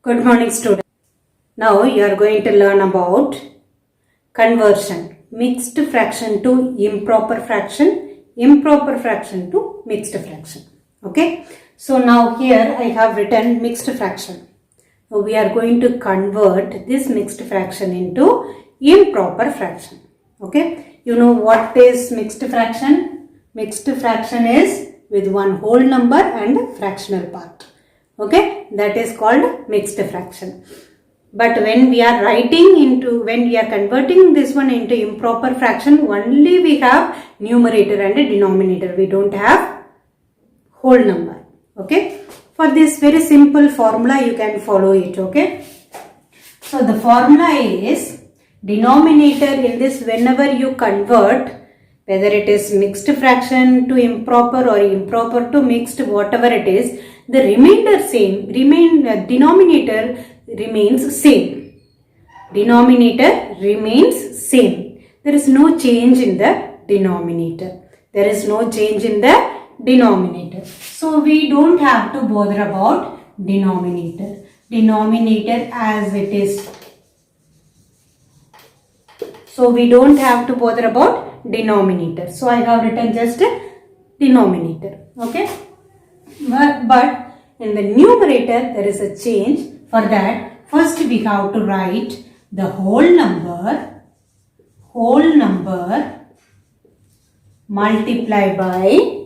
Good morning, students. Now you are going to learn about conversion, mixed fraction to improper fraction to mixed fraction. Okay. So now here I have written mixed fraction. Now we are going to convert this mixed fraction into improper fraction. Okay. You know what is mixed fraction? Mixed fraction is with one whole number and fractional part. Okay, that is called mixed fraction. But when we are converting this one into improper fraction, only we have numerator and denominator. We don't have whole number. Okay, for this very simple formula you can follow it. Okay, so the formula is denominator in this, whenever you convert, whether it is mixed fraction to improper or improper to mixed, whatever it is, the denominator remains same. Denominator remains same. There is no change in the denominator. There is no change in the denominator. So we don't have to bother about denominator. Denominator as it is. So we don't have to bother about denominator. So I have written just denominator. Okay. But in the numerator there is a change. For that, first we have to write the whole number multiply by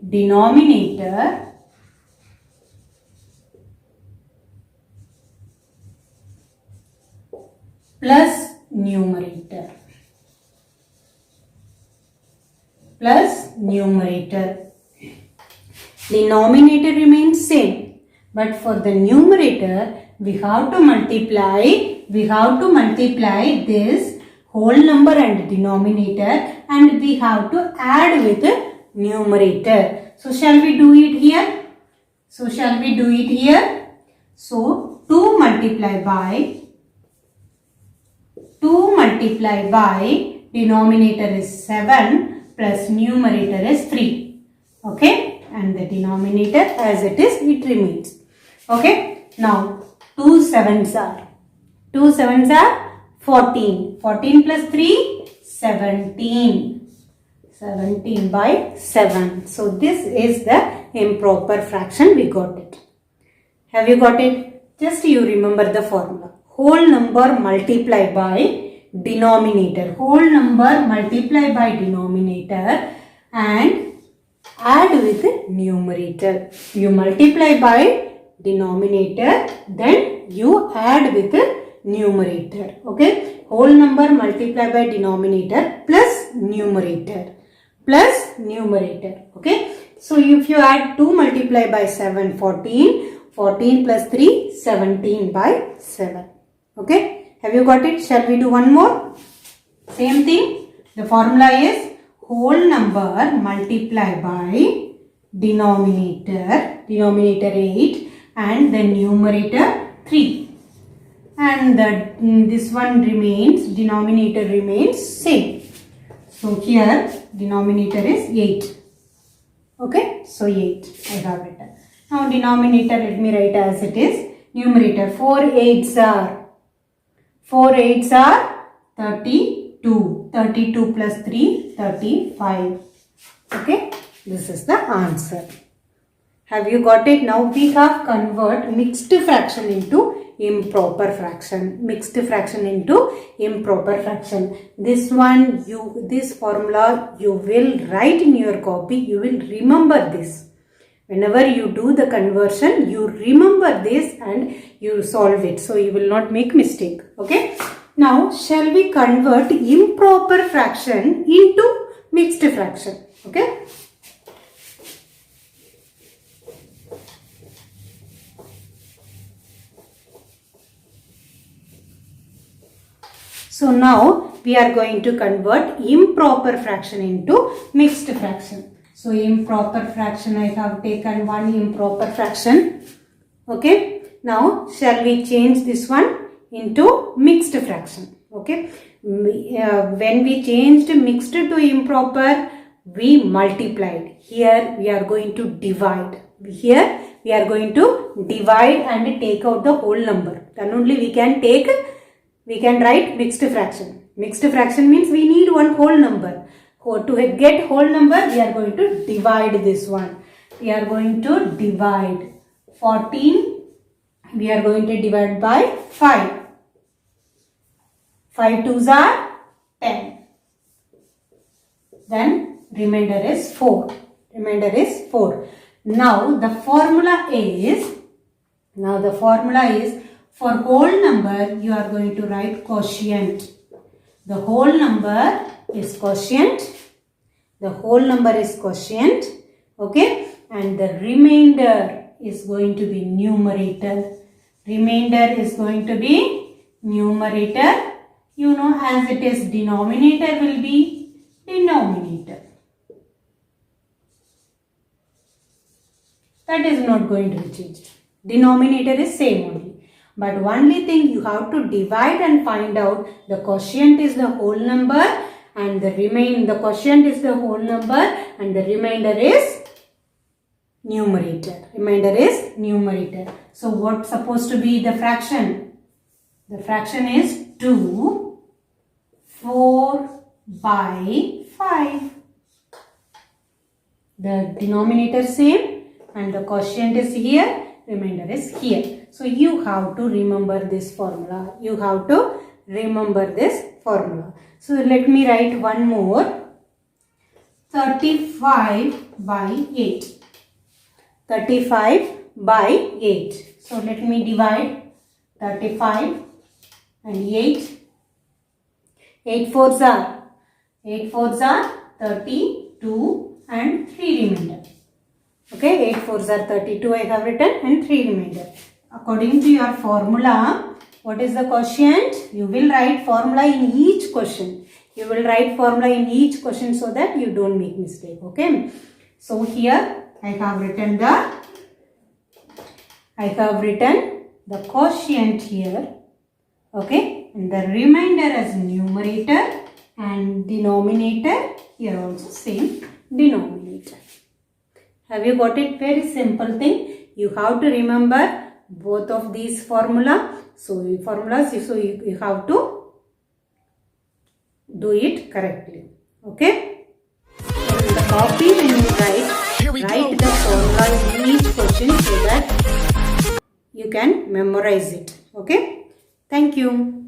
denominator plus numerator. Denominator remains same, but for the numerator we have to multiply this whole number and denominator, and we have to add with the numerator. So shall we do it here? So 2 multiply by denominator is 7 plus numerator is 3. Okay. And the denominator as it is, it remains. Okay. Now 2 sevens are 14. 14 plus 3, 17. 17 by 7. So this is the improper fraction. We got it. Have you got it? Just you remember the formula. Whole number multiply by denominator. Whole number multiply by denominator and add with numerator. You multiply by denominator, then you add with numerator. Okay. Whole number multiply by denominator plus numerator. Okay. So if you add 2 multiply by 7, 14. 14 plus 3, 17 by 7. Okay. Have you got it? Shall we do one more? Same thing. The formula is whole number multiply by denominator 8 and the numerator 3, and this one remains, denominator remains same. So here denominator is 8. Okay, so 8 I have written. Now denominator let me write as it is. Numerator 4 8s are 32. 32 plus 3, 35. Okay, this is the answer. Have you got it? Now we have convert mixed fraction into improper fraction. This one, this formula you will write in your copy. You will remember this. Whenever you do the conversion, you remember this and you solve it. So you will not make mistake. Okay. Now, shall we convert improper fraction into mixed fraction? Okay. So now we are going to convert improper fraction into mixed fraction. So improper fraction, I have taken one improper fraction. Okay. Now, shall we change this one into mixed fraction? Okay. When we changed mixed to improper, we multiplied. Here we are going to divide. Here we are going to divide and take out the whole number. Then only we can write mixed fraction. Mixed fraction means we need one whole number. To get whole number, we are going to divide this one. We are going to divide 14. We are going to divide by 5. 5 twos are 10. Then remainder is 4. Remainder is 4. Now the formula is for whole number you are going to write quotient. The whole number is quotient. The whole number is quotient. Okay. And the remainder is going to be numerator. Remainder is going to be numerator. You know, as it is denominator will be denominator. That is not going to be changed. Denominator is same only. But only thing you have to divide and find out the quotient is the whole number and the quotient is the whole number and the remainder is numerator. Remainder is numerator. So what's supposed to be the fraction? The fraction is 2, 4 by 5. The denominator same and the quotient is here, remainder is here. So you have to remember this formula. You have to remember this formula. So let me write one more. 35 by 8. 35 by 8. So let me divide 35 and 8. 8 fours are 32 and 3 remainder. Okay, 8 fours are 32 I have written and 3 remainder. According to your formula, what is the quotient? You will write formula in each question. You will write formula in each question so that you don't make mistake. Okay. So here I have written the quotient here. Okay. And the remainder as numerator and denominator. Here also same denominator. Have you got it? Very simple thing. You have to remember both of these formulas. So you have to do it correctly. Okay. In the copy when you write the formula in each question so that you can memorize it. Okay. Thank you.